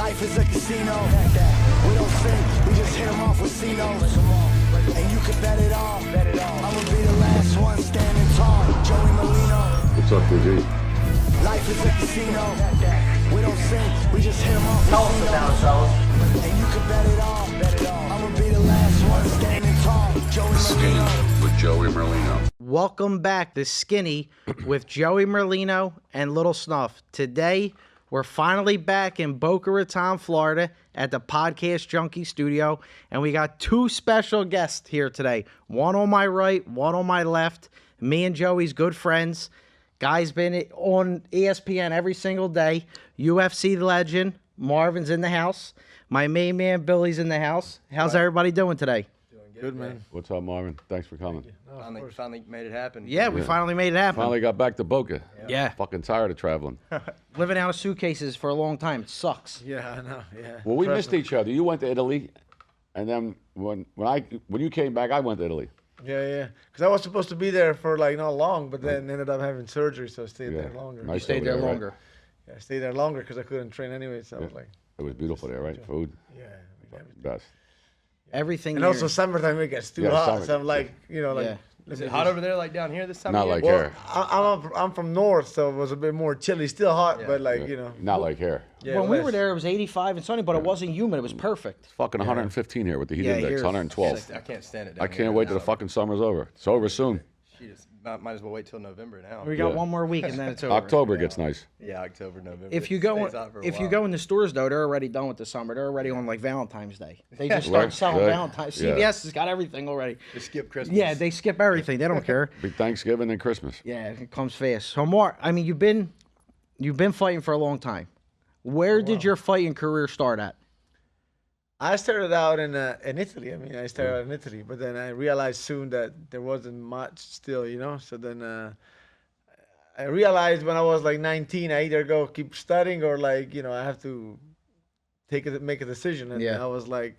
Life is a casino. We don't think, we just hit them off with C-notes. And you can bet it all. I'ma be the last one standing tall. Joey Merlino. What's up, G? Life is a casino. We don't think, we just hit them off with C-notes. And you can bet it all. I'ma be the last one standing tall. Joey Skinny Merlino. with Joey Merlino. Welcome back to Skinny with Joey Merlino and Lil Snuff. Today, we're finally back in Boca Raton, Florida at the Podcast Junkie Studio, and we got two special guests here today. One on my right, one on my left. Me and Joey's good friends. Guy's been on ESPN every single day. UFC legend, Marvin's in the house. My main man, Billy's in the house. How's everybody doing today? Good, man. What's up, Marvin? Thanks for coming. Finally made it happen. Yeah, we finally made it happen. Finally got back to Boca. Yeah. Fucking tired of traveling. Living out of suitcases for a long time. It sucks. Yeah, I know. Yeah. Well, we missed each other. You went to Italy, and then when you came back, I went to Italy. Yeah. Because I was supposed to be there for like not long, but then ended up having surgery, so I stayed there longer. Nice Stayed over there right? longer. Yeah, I stayed there longer because I couldn't train anyway. So I was like, It was beautiful there, right? Food, yeah. best. Everything. And also summertime it gets too Yeah, hot, summer. so I'm like, Yeah. Is it hot over there like down here this time Not of year? like Well, here. I'm from north, so it was a bit more chilly. Still hot, but like Not like here. Yeah, When we were less. there, it was 85 and sunny, but it wasn't humid. It was perfect. It's fucking 115 here with the heat Yeah, index, here's- 112. I can't stand it down I here can't right wait till now. the fucking summer's over. It's over soon. Shit, might as well wait till November now. We got Yeah. one more week and then it's over. October gets nice. Yeah, October, November. If you It go, stays hot for a while. in the stores though, they're already done with the summer. They're already on like Valentine's Day. They just Right, start selling right. Valentine's. Yeah. CVS has got everything already. Just skip Christmas. Yeah, they skip everything. They don't care. Big Thanksgiving and Christmas. Yeah, it comes fast. So Mark, I mean, you've been fighting for a long time. Where did your fighting career start at? I started out in Italy. I mean, I started out in Italy, but then I realized soon that there wasn't much still, So then I realized when I was like 19, I either go keep studying or like, I have to make a decision. And Yeah. I was like,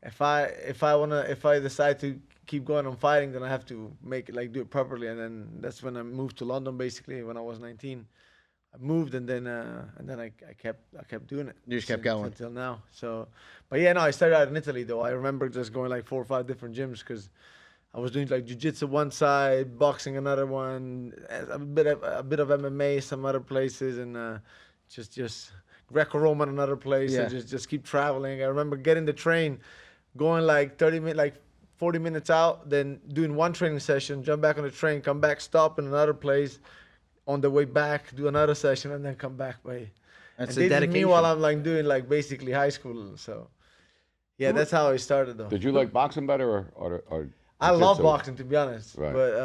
if I decide to keep going on fighting, then I have to make it like do it properly. And then that's when I moved to London, basically when I was 19. I moved and then I kept doing it. You just kept since- going. until now. So, but yeah, no, I started out in Italy though. I remember just going like 4 or 5 different gyms because I was doing like jiu-jitsu one side, boxing another one, a bit of MMA some other places, and just Greco-Roman another place. Yeah. And just keep traveling. I remember getting the train, going like 40 minutes out, then doing one training session, jump back on the train, come back, stop in another place. On the way back, do another session, and then come back. That's and the this is dedication. me while I'm like doing like basically high school. So, yeah, that's how I started though. Did you like boxing better or I love jiu-jitsu? boxing to be honest, Right. but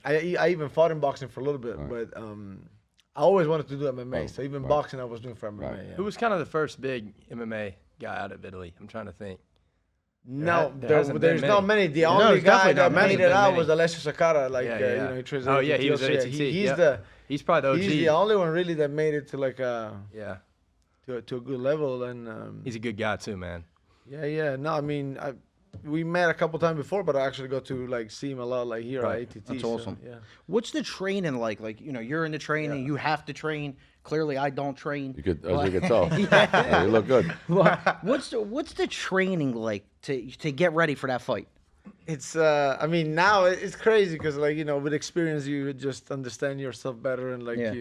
I even fought in boxing for a little bit, Right. but I always wanted to do MMA. Oh, So even right. boxing, I was doing for MMA. Right. Yeah. Who was kind of the first big MMA guy out of Italy? I'm trying to think. No, There hasn't been there's not many. The No, only there's guy definitely that not many. made it out Many. was Alessio Sakara. Like Yeah. he trains. Oh, yeah, he was at TLC. ATT, He's yeah. He's probably the OG. he's the only one really that made it to like yeah, to a good level. And he's a good guy too, man. yeah. No, I mean we met a couple times before, but I actually got to like see him a lot like here Right. at ATT. That's so, awesome. Yeah. What's the training like? Like, you're in the training, you have to train. Clearly, I don't train. You could, as you could tell. Yeah, you look good. What's the training like to get ready for that fight? It's I mean now it's crazy because like with experience you just understand yourself better and like Yeah.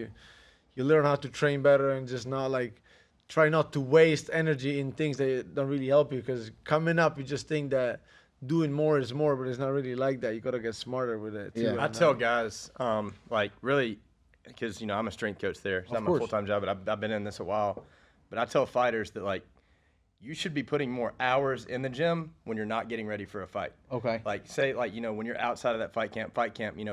you learn how to train better and just not like try not to waste energy in things that don't really help you because coming up you just think that doing more is more, but it's not really like that. You gotta get smarter with it too. Yeah. And, I tell guys, like really, because I'm a strength coach there. It's not my course. full-time job, but I've been in this a while. But I tell fighters that like you should be putting more hours in the gym when you're not getting ready for a fight. Okay. Like say like when you're outside of that fight camp,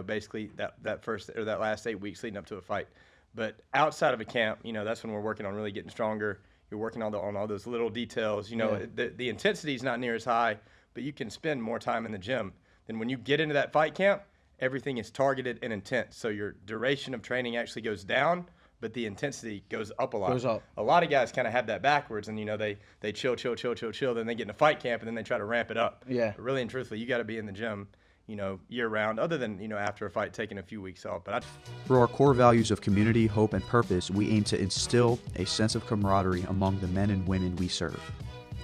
basically that first or that last 8 weeks leading up to a fight. But outside of a camp, that's when we're working on really getting stronger. You're working on all those little details. The intensity is not near as high, but you can spend more time in the gym. Then when you get into that fight camp, everything is targeted and intense. So your duration of training actually goes down, but the intensity goes up a lot. Goes up. A lot of guys kind of have that backwards, and they chill, then they get in a fight camp, and then they try to ramp it up. Yeah. But really and truthfully, you got to be in the gym year round, other than, after a fight, taking a few weeks off. But Through our core values of community, hope, and purpose, we aim to instill a sense of camaraderie among the men and women we serve.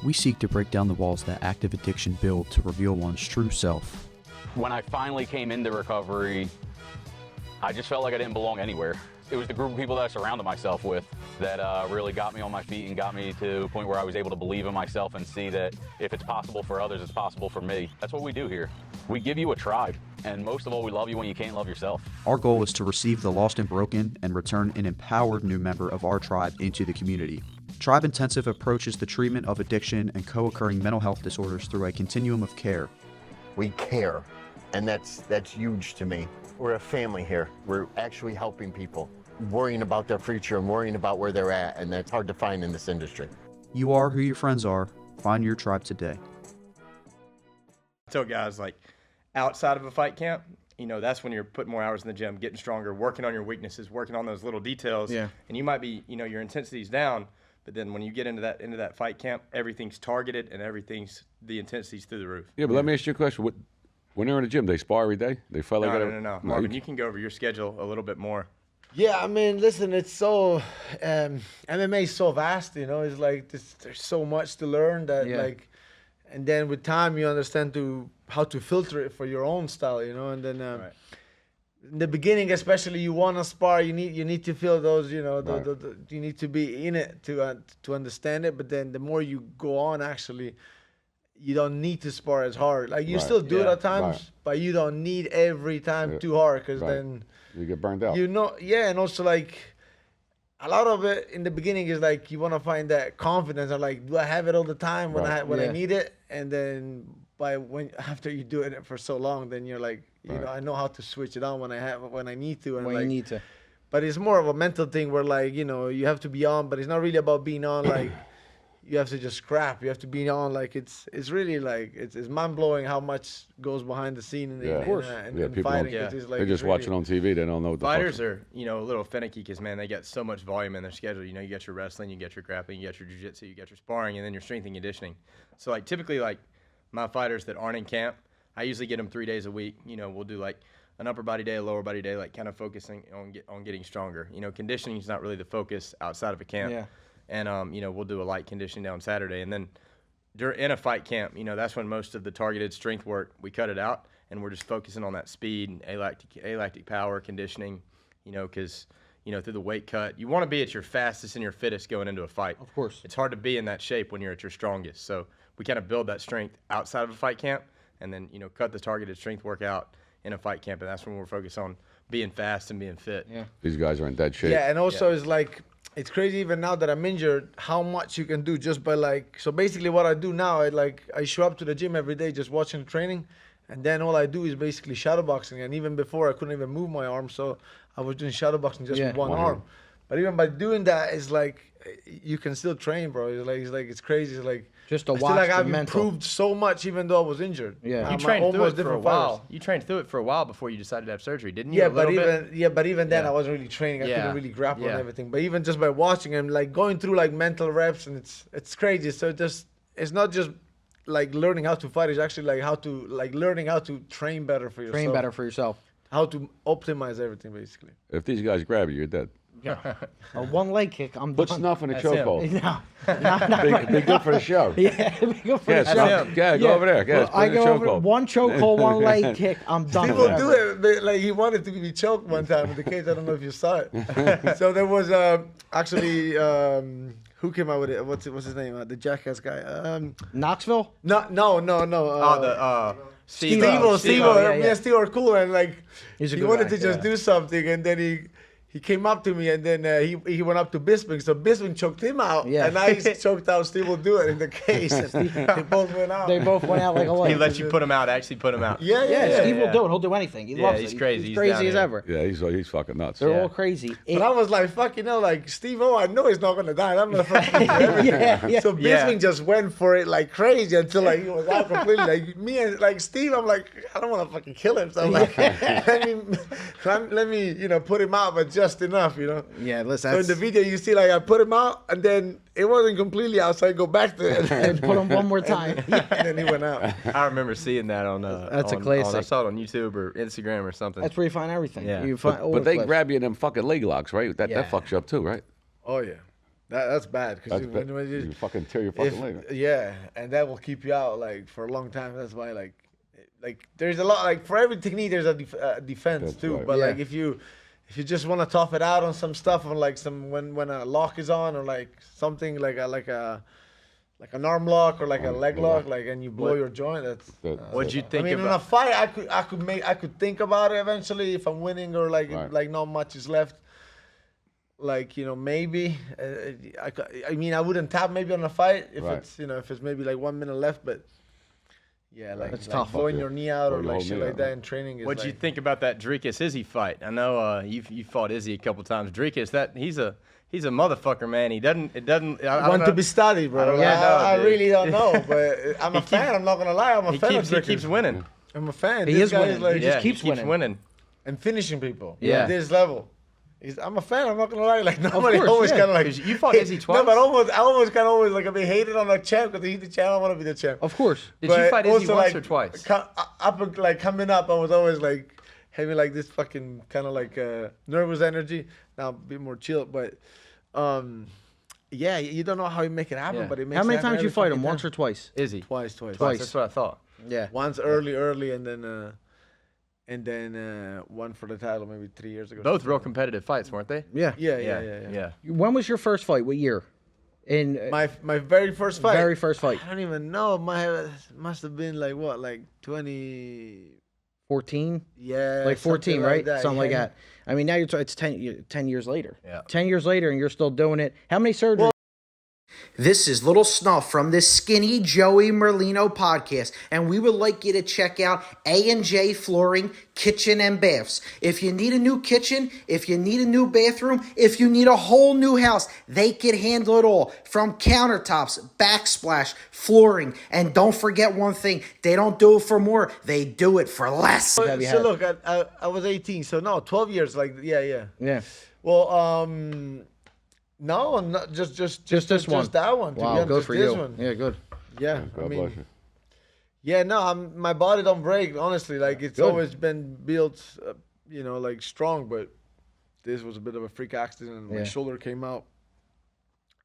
We seek to break down the walls that active addiction build to reveal one's true self. When I finally came into recovery, I just felt like I didn't belong anywhere. It was the group of people that I surrounded myself with that really got me on my feet and got me to a point where I was able to believe in myself and see that if it's possible for others, it's possible for me. That's what we do here. We give you a tribe, and most of all, we love you when you can't love yourself. Our goal is to receive the lost and broken and return an empowered new member of our tribe into the community. Tribe Intensive approaches the treatment of addiction and co-occurring mental health disorders through a continuum of care. We care, and that's huge to me. We're a family here. We're actually helping people, worrying about their future and worrying about where they're at, and that's hard to find in this industry. You are who your friends are. Find your tribe today. I tell guys, like, outside of a fight camp, that's when you're putting more hours in the gym, getting stronger, working on your weaknesses, working on those little details. Yeah. And you might be, your intensity's down, but then when you get into that fight camp, everything's targeted and the intensity's through the roof. Yeah, but let me ask you a question. When they're in the gym, they spar every day? They fight like that? No. Marvin, you can go over your schedule a little bit more. Yeah, I mean, listen, it's so MMA is so vast, It's like there's so much to learn that and then with time you understand how to filter it for your own style, And then Right. in the beginning, especially, you want to spar, you need to feel those, Right. you need to be in it to understand it. But then the more you go on, actually, you don't need to spar as hard. Like you Right. still do it Yeah. at times, Right. but you don't need every time Yeah. too hard because Right. then. You get burned out. And also like a lot of it in the beginning is like you want to find that confidence of like, do I have it all the time when Right. I need it? And then after you do it for so long, then you're like, Right. I know how to switch it on when I need to. And When like, you need to. But it's more of a mental thing where like, you have to be on, but it's not really about being on like. You have to just scrap. You have to be on like it's really like it's mind blowing how much goes behind the scene in Yeah. Of course. in Yeah, people fighting. don't- 'cause it's like, They just it's watch really- it on TV. They don't know what the Fighters fuck. are, a little finicky because, man, they got so much volume in their schedule. You got your wrestling, you got your grappling, you got your jiu-jitsu, you got your sparring, and then your strength and conditioning. So, like, typically, like, my fighters that aren't in camp, I usually get them 3 days a week. We'll do, like, an upper body day, a lower body day, like, kind of focusing on getting stronger. Conditioning is not really the focus outside of a camp. Yeah. And, we'll do a light conditioning down Saturday. And then in a fight camp, that's when most of the targeted strength work, we cut it out, and we're just focusing on that speed, alactic power, conditioning, because, through the weight cut, you want to be at your fastest and your fittest going into a fight. Of course. It's hard to be in that shape when you're at your strongest. So we kind of build that strength outside of a fight camp and then, cut the targeted strength work out in a fight camp, and that's when we're focused on being fast and being fit. Yeah. These guys are in dead shape. Yeah, and also it's like it's crazy even now that I'm injured how much you can do just by like so basically what I do now I show up to the gym every day just watching the training, and then all I do is basically shadowboxing. And even before I couldn't even move my arm, so I was doing shadowboxing just with one arm. But even by doing that, it's like you can still train, bro. It's crazy. It's like Just to I feel watch like the I've mental. improved so much even though I was injured. Yeah. You I'm trained through almost it for a different while. fighters. You trained through it for a while before you decided to have surgery, didn't you? Yeah, A little bit? but even then Yeah. I wasn't really training. I Yeah. couldn't really grapple and Yeah. everything. But even just by watching him, like going through like mental reps, and it's crazy. So it's not just like learning how to fight. It's actually like learning how to train better for yourself. Train better for yourself. How to optimize everything basically. If these guys grab you, you're dead. A one leg kick, I'm Put done. Snuff in a That's him. chokehold. No, Be good for the show. yeah, go for Yeah, the show. Snuff. Yeah, go over there. Yeah, Well, I put in a go over chokehold. one chokehold, one leg kick. I'm done. People forever. do it, but like he wanted to be choked one time in the cage. I don't know if you saw it. So there was actually who came out with it? What's his name? The jackass guy. Knoxville. No. Steve-O. Steve-O. Yeah, yeah. Steve are cool, and like He's a he good wanted guy, to just do something, and then he came up to me, and then he went up to Bisping, so Bisping choked him out, Yeah. and I choked out Steve will do it in the case. They both went out. They both went out like a He light. let you put him out, actually put him out. Yeah. Yeah, Steve yeah. will do it. He'll do anything. He Yeah, loves he's it. crazy. He's He's crazy down as here. ever. Yeah, he's fucking nuts. They're Yeah. all crazy. But I was like, fuck, like Steve-O, I know he's not gonna die. I'm gonna fucking do everything. Yeah. So Yeah. Bisping just went for it like crazy until like he was out completely. Like me and like Steve, I'm like, I don't want to fucking kill him. So I'm like, let me put him out. But just enough, you know. Yeah, listen. So in the video, you see, like, I put him out, and then it wasn't completely out, so I go back to it. and put him one more time. And then he went out. I remember seeing that on. That's a I classic. saw it on YouTube or Instagram or something. That's where you find everything. Yeah. You find all But the they clips. grab you in them fucking leg locks, right? That Yeah. fucks you up too, right? Oh, yeah. That's bad. Because That's bad. You fucking tear your fucking leg. yeah, and that will keep you out, like, for a long time. That's why, like there's a lot, like, for every technique, there's a defense, That's too. right. But, Yeah. like, if you just want to tough it out on some stuff, on, like, when a lock is on, or, like, something like an arm lock or like a leg lock, like, and you blow your joint, that's What'd you think I mean, in a about? fight, I could think about it eventually if I'm winning, or like Right. like not much is left. Like, you know, maybe I mean, I wouldn't tap maybe on a fight if Right. it's, you know, if it's maybe like 1 minute left, but yeah, like, It's like tough. blowing your knee out Or or your like whole shit knee like out, that right. in training is What'd you like, think about that Dricus Izzy fight? I know you fought Izzy a couple times. Dricus, he's a motherfucker, man. He doesn't. I don't want know. to be studied, bro. I don't really know, I dude. really don't know, but I'm a He fan. keeps- I'm not gonna lie. I'm a fan of He Rickers. keeps winning. I'm a fan. He This is guy winning. like, He just Yeah, keeps he keeps winning. and finishing people. Yeah. At this level. I'm a fan. I'm not gonna lie. Like nobody course, always yeah. kind of like 'Cause you fought Izzy No, twice? but I almost kind of always like I've been hated on the champ because he's the champ. I want to be the champ. Of course. Did you But fight Izzy also, once like, or twice? Up like coming up, I was always like having like this fucking kind of like nervous energy. Now a bit more chill, but yeah, you don't know how you make it happen, Yeah. but it makes. How many it happen times you every fight him? fucking Once time. or twice? Izzy. Twice. Twice. That's what I thought. Yeah. Once early, and then one for the title maybe 3 years ago. Both real competitive fights, weren't they? Yeah. Yeah. When was your first fight? What year? In My very first fight. very first fight. I don't even know. Must have been like what, like 20. 14? Yeah, Like 14, something right? that, Something like yeah. that. I mean, now it's 10 years later. Yeah. 10 years later, and you're still doing it. How many surgeries? This is Little Snuff from this Skinny Joey Merlino podcast, and we would like you to check out A&J Flooring Kitchen and Baths. If you need a new kitchen, if you need a new bathroom, if you need a whole new house, they can handle it all. From countertops, backsplash, flooring, and don't forget one thing, they don't do it for more, they do it for less. So look, I was 18, so no, 12 years, like, yeah. Yeah. Well, no, not just this one. Just that one. To be Wow, honest, good just for this you. one. Yeah, good. Yeah, God I mean, bless you. yeah, no, my body don't break. Honestly, like it's Good. always been built, you know, like strong. But this was a bit of a freak accident. And Yeah. my shoulder came out,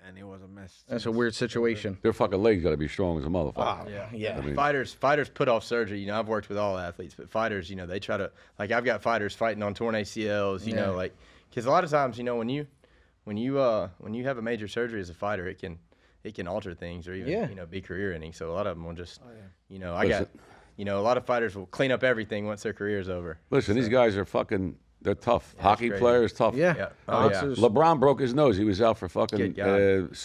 and it was a mess. That's a weird situation. Their fucking legs got to be strong as a motherfucker. Yeah. I mean, Fighters put off surgery. You know, I've worked with all athletes, but fighters, you know, they try to, like, I've got fighters fighting on torn ACLs. You know, like, because a lot of times, you know, when you have a major surgery as a fighter, it can alter things or even you know, be career ending. So a lot of them will just you know, a lot of fighters will clean up everything once their career's over. listen, these guys are fucking. They're tough. Hockey crazy. players tough. Yeah. Yeah. Oh, yeah. LeBron broke his nose. He was out for fucking Good God.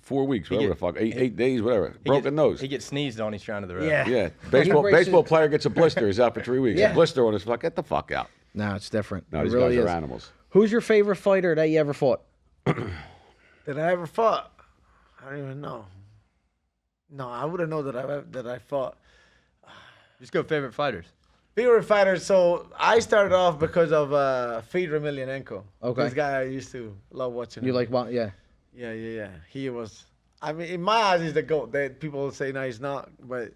4 weeks, whatever the fuck, eight days, whatever. Broken nose. He gets sneezed on. He's trying to the ref. Yeah. Yeah, breaks baseball his- player gets a blister. He's out for 3 weeks. Yeah. A blister on his fuck. Get the fuck out. No, it's different. No, It these really guys are is. animals. Who's your favorite fighter that you ever fought? That I ever fought? I don't even know. No, I wouldn't know that I fought. Just go favorite fighters. Favorite fighter. So I started off because of Fedor Emelianenko. Okay. This guy I used to love watching. You him. like one? Yeah. Yeah. He was. I mean, in my eyes, he's the GOAT. People say no, he's not, but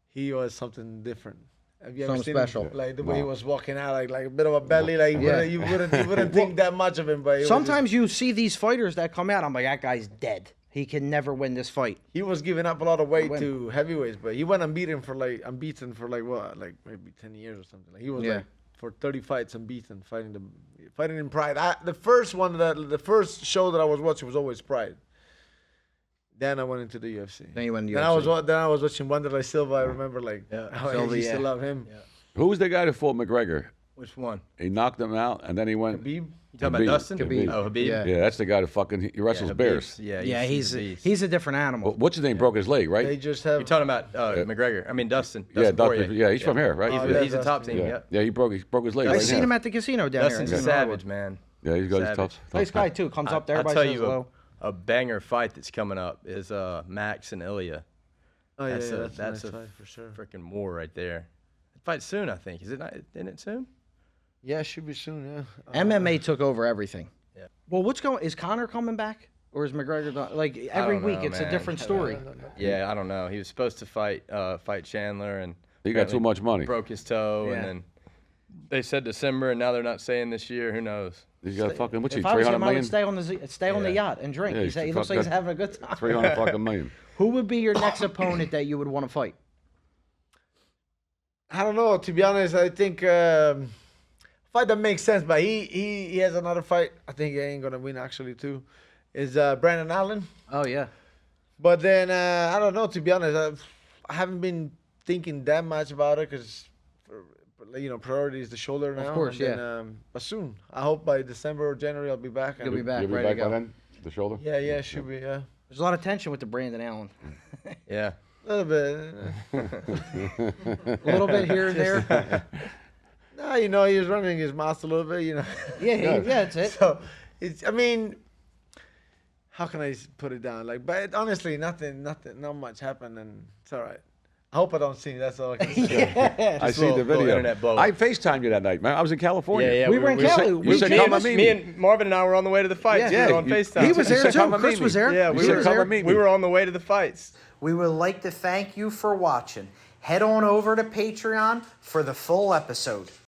he was something different. Have you ever Something seen special. him? Like the way he was walking out, like a bit of a belly, like Yeah. you wouldn't think that much of him, but it was Sometimes you see these fighters that come out. I'm like, that guy's dead. He can never win this fight. he was giving up a lot of weight Win. to heavyweights, but he went unbeaten for like what, like maybe 10 years or something. Like he was Yeah. like for 30 fights unbeaten, fighting in Pride. The first show that I was watching was always Pride. Then I went into the UFC. Then you went to Then UFC. I was watching Wanderlei Silva. I remember how I Silva, used yeah. to love him. Who was the guy that fought McGregor? Which one? He knocked him out, and then he went. Habib. You talking about Khabib. Dustin? Khabib. Oh, Habib. Yeah. Yeah, that's the guy that fucking he wrestles Habib's- bears. Yeah, Yeah, he's a beast. he's a different animal. What's his name? Broke his leg, right? They just have. You're talking about McGregor. I mean Dustin. Yeah, Poirier. Dustin, yeah, he's from here, right? Oh, He's a top team. yeah. Yeah. Yeah, he broke his leg. I right seen here. him at the casino down Dustin's here. a savage, man. Yeah, he's got his Savage. tough. Nice guy too. Comes up there. I'll Everybody tell says you hello. a banger fight that's coming up is Max and Ilya. Oh yeah, That's a that's a nice that's a fight for sure. freaking war right there. Fight soon, I think. Is it not? Isn't it soon? Yeah, should be soon. Yeah. MMA took over everything. Yeah. Well, is Connor coming back, or is McGregor done? Like I every don't week, know, it's a man. different story. Yeah, I don't know. He was supposed to fight Chandler, and He got too apparently much money. broke his toe, Yeah. and then they said December, and now they're not saying this year. Who knows? He's got fucking, what's he, If I was 300 him, I would million? stay on the Yeah. yacht and drink. Yeah, He looks like he's having a good time. 300 fucking million. Who would be your next opponent that you would want to fight? I don't know. To be honest, I think fight that makes sense. But he has another fight. I think he ain't gonna win actually too. Is Brandon Allen. Oh yeah. But then I don't know. To be honest, I haven't been thinking that much about it because priority is the shoulder now. course, and then, but soon, I hope by December or January I'll be back. You'll be back, You'll be ready back to by go. then? The shoulder? Yeah, should be. Yeah, There's a lot of tension with the Brandon Allen. Yeah. a little bit. A little bit here and there. No, he was running his mouth a little bit. Yeah, that's it. So it's. I mean, how can I put it down? Like, but honestly, nothing, not much happened, and it's all right. I hope I don't see. That's all I can say. Yeah. I see the little video. internet blow. I FaceTimed you that night, man. I was in California. Yeah, We were in Cali. You said, come and meet Me me. and Marvin and I were on the way to the fights. Yeah. We were on you- FaceTime. He was You there said, too. "Come and Chris meet was me." there. Yeah, You we said, were "Come there. and meet We me." were on the way to the fights. We would like to thank you for watching. Head on over to Patreon for the full episode.